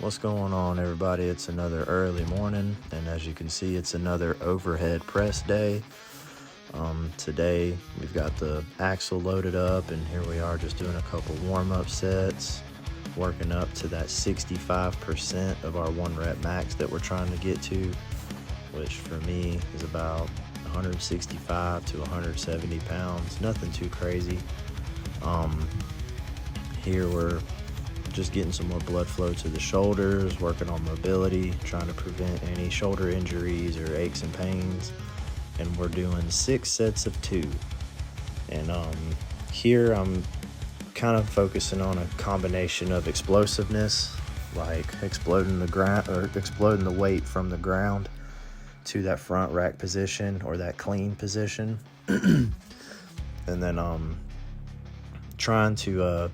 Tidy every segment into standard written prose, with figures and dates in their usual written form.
What's going on, everybody? It's another early morning, and as you can see, it's another overhead press day. Today we've got the axle loaded up, and here we are just doing a couple warm-up sets, working up to that 65% of our 1-rep max that we're trying to get to, which for me is about 165 to 170 pounds. Nothing too crazy. Here we're just getting some more blood flow to the shoulders, working on mobility, trying to prevent any shoulder injuries or aches and pains. And we're doing 6 sets of 2. And here I'm kind of focusing on a combination of explosiveness, like exploding the weight from the ground to that front rack position or that clean position. And then trying to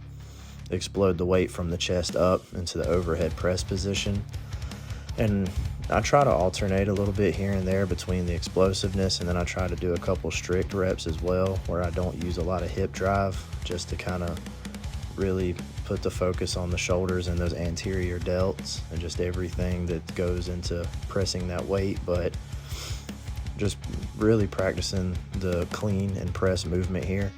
explode the weight from the chest up into the overhead press position. And I try to alternate a little bit here and there between the explosiveness, and then I try to do a couple strict reps as well where I don't use a lot of hip drive, just to kind of really put the focus on the shoulders and those anterior delts and just everything that goes into pressing that weight, but just really practicing the clean and press movement here.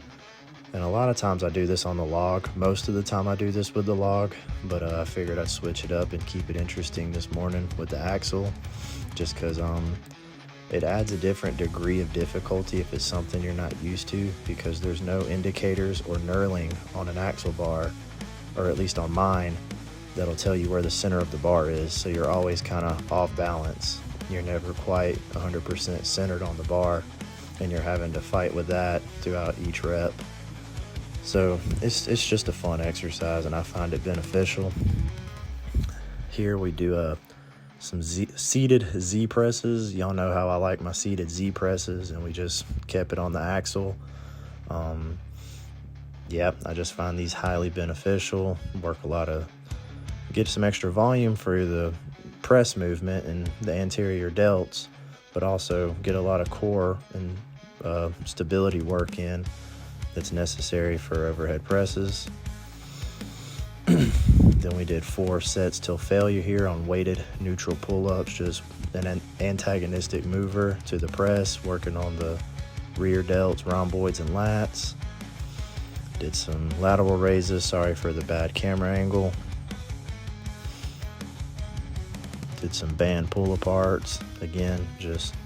And a lot of times I do this on the log. Most of the time I do this with the log, but I figured I'd switch it up and keep it interesting this morning with the axle, just because it adds a different degree of difficulty if it's something you're not used to, because there's no indicators or knurling on an axle bar, or at least on mine, that'll tell you where the center of the bar is. So you're always kind of off balance. You're never quite 100% centered on the bar, and you're having to fight with that throughout each rep. So it's just a fun exercise, and I find it beneficial. Here we do some seated Z presses. Y'all know how I like my seated Z presses, and we just kept it on the axle. Yeah, I just find these highly beneficial. Get some extra volume for the press movement and the anterior delts, but also get a lot of core and stability work in that's necessary for overhead presses. Then we did 4 sets till failure here on weighted neutral pull-ups, just an antagonistic mover to the press, working on the rear delts, rhomboids, and lats. Did some lateral raises, sorry for the bad camera angle. Did some band pull-aparts, again, just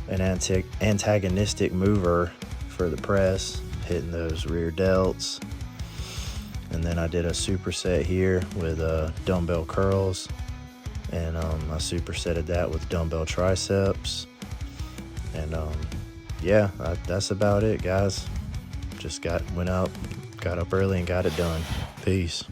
an antagonistic mover for the press, hitting those rear delts. And then I did a superset here with dumbbell curls, and I supersetted that with dumbbell triceps. And yeah, that's about it, guys. Just got up early and got it done. Peace.